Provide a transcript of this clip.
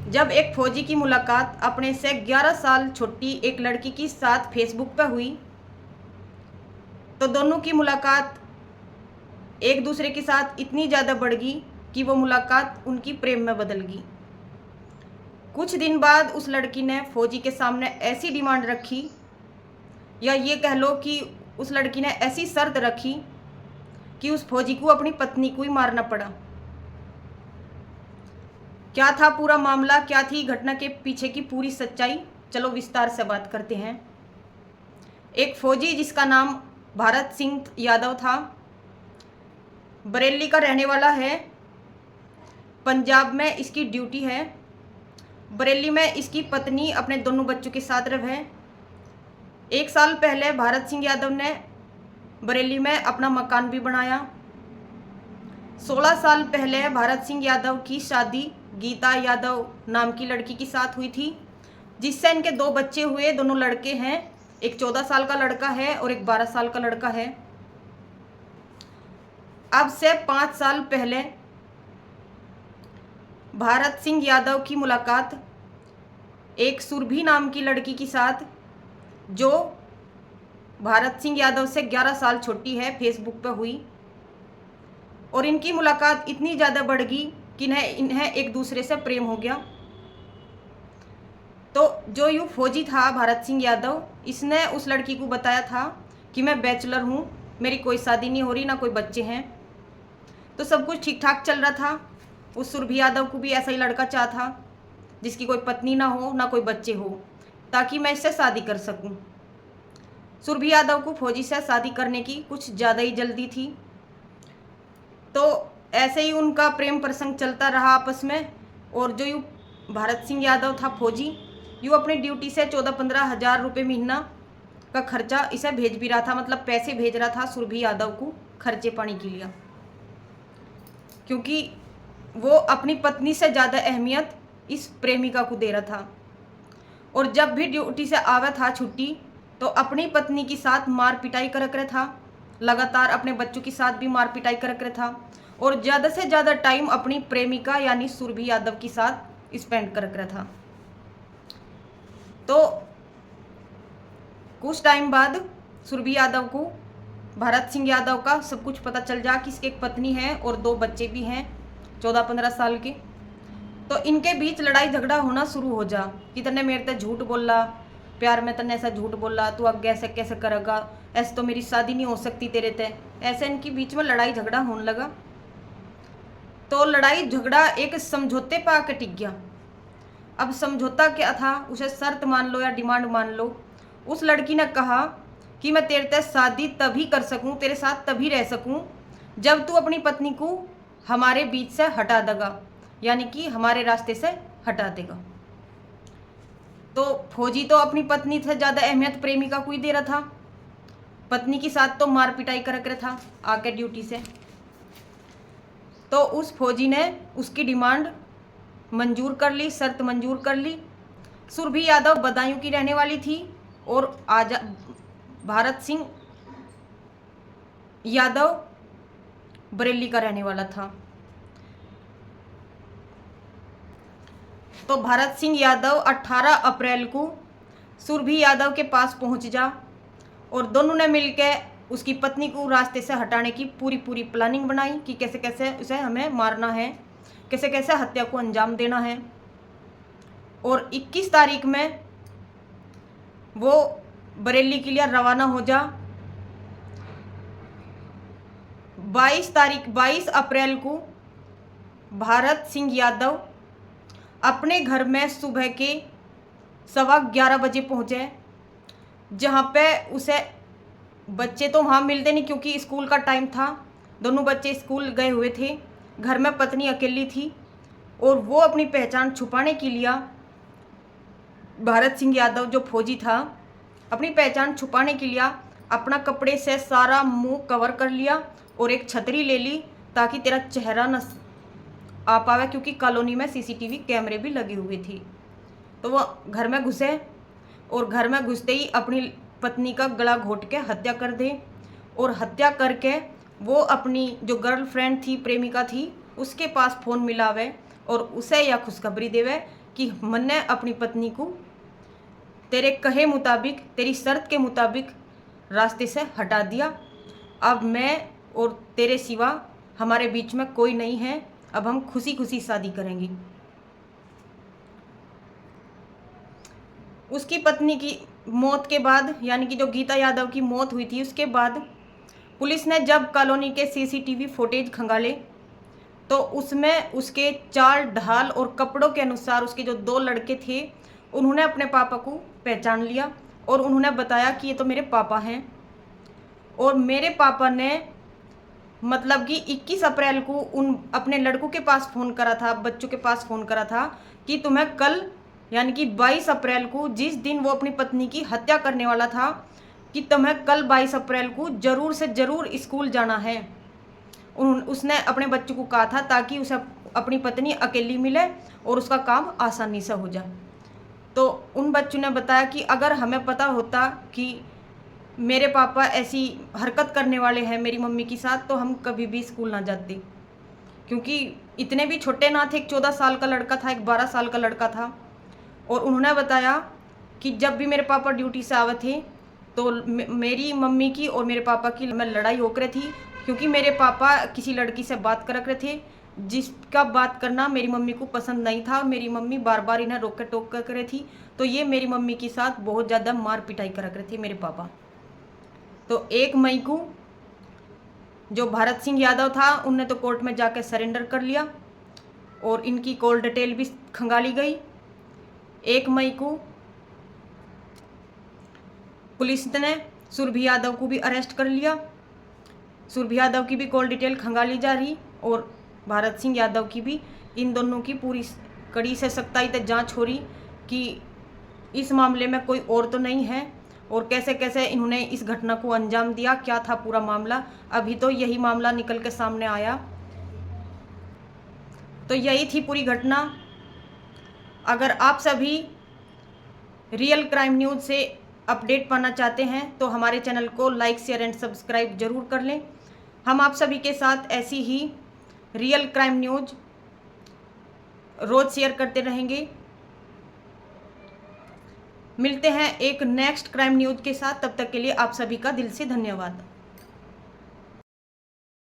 जब एक फौजी की मुलाकात अपने से 11 साल छोटी एक लड़की के साथ फेसबुक पर हुई तो दोनों की मुलाकात एक दूसरे के साथ इतनी ज़्यादा बढ़ गई कि वो मुलाकात उनकी प्रेम में बदल गई। कुछ दिन बाद उस लड़की ने फौजी के सामने ऐसी डिमांड रखी, या ये कह लो कि उस लड़की ने ऐसी शर्त रखी कि उस फौजी को अपनी पत्नी को ही मारना पड़ा। क्या था पूरा मामला, क्या थी घटना के पीछे की पूरी सच्चाई, चलो विस्तार से बात करते हैं। एक फौजी जिसका नाम भारत सिंह यादव था, बरेली का रहने वाला है। पंजाब में इसकी ड्यूटी है। बरेली में इसकी पत्नी अपने दोनों बच्चों के साथ रहे। 1 साल पहले भारत सिंह यादव ने बरेली में अपना मकान भी बनाया। 16 साल पहले भारत सिंह यादव की शादी गीता यादव नाम की लड़की के साथ हुई थी, जिससे इनके 2 बच्चे हुए। दोनों लड़के हैं, एक 14 साल का लड़का है और एक 12 साल का लड़का है। अब से 5 साल पहले भारत सिंह यादव की मुलाकात एक सुरभि नाम की लड़की के साथ, जो भारत सिंह यादव से 11 साल छोटी है, फेसबुक पर हुई। और इनकी मुलाकात इतनी ज़्यादा बढ़ गई कि इन्हें एक दूसरे से प्रेम हो गया। तो जो यू फौजी था भारत सिंह यादव, इसने उस लड़की को बताया था कि मैं बैचलर हूँ, मेरी कोई शादी नहीं हो रही, ना कोई बच्चे हैं। तो सब कुछ ठीक ठाक चल रहा था। उस सुरभि यादव को भी ऐसा ही लड़का चाहा जिसकी कोई पत्नी ना हो, ना कोई बच्चे हो, ताकि मैं इससे शादी कर सकूं। सुरभि यादव को फौजी से शादी करने की कुछ ज़्यादा ही जल्दी थी। तो ऐसे ही उनका प्रेम प्रसंग चलता रहा आपस में। और जो यू भारत सिंह यादव था फौजी, यू अपनी ड्यूटी से 14-15 हज़ार रुपये महीना का खर्चा इसे भेज भी रहा था, मतलब पैसे भेज रहा था सुरभि यादव को खर्चे पानी के लिए, क्योंकि वो अपनी पत्नी से ज़्यादा अहमियत इस प्रेमिका को दे रहा था। और जब भी ड्यूटी से आवा था छुट्टी, तो अपनी पत्नी के साथ मार पिटाई कर रहा था, लगातार अपने बच्चों के साथ भी मार पिटाई कर रहा था, और ज़्यादा से ज़्यादा टाइम अपनी प्रेमिका यानी सुरभि यादव के साथ स्पेंड कर रहा था। तो कुछ टाइम बाद सुरभि यादव को भारत सिंह यादव का सब कुछ पता चल जा कि इसकी एक पत्नी है और 2 बच्चे भी हैं 14-15 साल के। तो इनके बीच लड़ाई झगड़ा होना शुरू हो जा कि तने मेरे ते झूठ बोला, प्यार में तने ऐसा झूठ बोला, तू आगे ऐसे कैसे करेगा, ऐसे तो मेरी शादी नहीं हो सकती तेरे ते। ऐसे इनके बीच में लड़ाई झगड़ा होने लगा। तो लड़ाई झगड़ा एक समझौते पर आके टिक गया। अब समझौता क्या था, उसे शर्त मान लो या डिमांड मान लो। उस लड़की ने कहा कि मैं तेरे से शादी तभी कर सकूं, तेरे साथ तभी रह सकूं, जब तू अपनी पत्नी को हमारे बीच से हटा देगा, यानी कि हमारे रास्ते से हटा देगा। तो फौजी तो अपनी पत्नी से ज़्यादा अहमियत प्रेमिका को ही दे रहा था। पत्नी के साथ तो मार पिटाई कर रहा था आके ड्यूटी से। तो उस फौजी ने उसकी डिमांड मंजूर कर ली, शर्त मंजूर कर ली। सुरभि यादव बदायूं की रहने वाली थी और भारत सिंह यादव बरेली का रहने वाला था। तो भारत सिंह यादव 18 अप्रैल को सुरभि यादव के पास पहुंच जा और दोनों ने मिलकर उसकी पत्नी को रास्ते से हटाने की पूरी प्लानिंग बनाई कि कैसे कैसे उसे हमें मारना है, कैसे कैसे हत्या को अंजाम देना है। और 21 तारीख में वो बरेली के लिए रवाना हो जा। 22 अप्रैल को भारत सिंह यादव अपने घर में सुबह के 11:15 बजे पहुँचे, जहाँ पे उसे बच्चे तो वहाँ मिलते नहीं क्योंकि स्कूल का टाइम था, दोनों बच्चे स्कूल गए हुए थे। घर में पत्नी अकेली थी और वो अपनी पहचान छुपाने के लिए, भारत सिंह यादव जो फौजी था, अपनी पहचान छुपाने के लिए अपना कपड़े से सारा मुंह कवर कर लिया और एक छतरी ले ली ताकि तेरा चेहरा न आ पावे, क्योंकि कॉलोनी में सीसीटीवी कैमरे भी लगे हुए थे। तो वो घर में घुसे और घर में घुसते ही अपनी पत्नी का गला घोट के हत्या कर दे। और हत्या करके वो अपनी जो गर्लफ्रेंड थी, प्रेमिका थी, उसके पास फ़ोन मिलावे और उसे यह खुशखबरी देवे कि मैंने अपनी पत्नी को तेरे कहे मुताबिक, तेरी शर्त के मुताबिक रास्ते से हटा दिया। अब मैं और तेरे सिवा हमारे बीच में कोई नहीं है, अब हम खुशी खुशी शादी करेंगी। उसकी पत्नी की मौत के बाद, यानी कि जो गीता यादव की मौत हुई थी, उसके बाद पुलिस ने जब कॉलोनी के सीसीटीवी फुटेज खंगाले तो उसमें उसके चाल ढाल और कपड़ों के अनुसार उसके जो 2 लड़के थे उन्होंने अपने पापा को पहचान लिया और उन्होंने बताया कि ये तो मेरे पापा हैं। और मेरे पापा ने मतलब कि 21 अप्रैल को उन अपने लड़कों के पास फ़ोन करा था, बच्चों के पास फ़ोन करा था कि तुम्हें कल, यानी कि 22 अप्रैल को, जिस दिन वो अपनी पत्नी की हत्या करने वाला था, कि तुम्हें कल 22 अप्रैल को ज़रूर से ज़रूर स्कूल जाना है। उसने अपने बच्चों को कहा था ताकि उसे अपनी पत्नी अकेली मिले और उसका काम आसानी से हो जाए। तो उन बच्चों ने बताया कि अगर हमें पता होता कि मेरे पापा ऐसी हरकत करने वाले हैं मेरी मम्मी के साथ, तो हम कभी भी स्कूल ना जाते, क्योंकि इतने भी छोटे ना थे। एक 14 साल का लड़का था, एक 12 साल का लड़का था। और उन्होंने बताया कि जब भी मेरे पापा ड्यूटी से आवे थे तो मेरी मम्मी की और मेरे पापा की में लड़ाई हो रही थी, क्योंकि मेरे पापा किसी लड़की से बात कर रहे थे जिसका बात करना मेरी मम्मी को पसंद नहीं था। मेरी मम्मी बार बार इन्हें रोक टोक कर रही थी, तो ये मेरी मम्मी के साथ बहुत ज़्यादा मार पिटाई कर रहे थे मेरे पापा। तो 1 मई को जो भारत सिंह यादव था उनने तो कोर्ट में जाकर सरेंडर कर लिया और इनकी कॉल डिटेल भी खंगाली गई। 1 मई को पुलिस ने सुरभि यादव को भी अरेस्ट कर लिया। सुरभि यादव की भी कॉल डिटेल खंगाली जा रही और भारत सिंह यादव की भी। इन दोनों की पूरी कड़ी से सख्ताई से जांच हो रही कि इस मामले में कोई और तो नहीं है और कैसे कैसे इन्होंने इस घटना को अंजाम दिया, क्या था पूरा मामला। अभी तो यही मामला निकल के सामने आया। तो यही थी पूरी घटना। अगर आप सभी रियल क्राइम न्यूज़ से अपडेट पाना चाहते हैं तो हमारे चैनल को लाइक, शेयर एंड सब्सक्राइब जरूर कर लें। हम आप सभी के साथ ऐसी ही रियल क्राइम न्यूज़ रोज़ शेयर करते रहेंगे। मिलते हैं एक नेक्स्ट क्राइम न्यूज़ के साथ, तब तक के लिए आप सभी का दिल से धन्यवाद।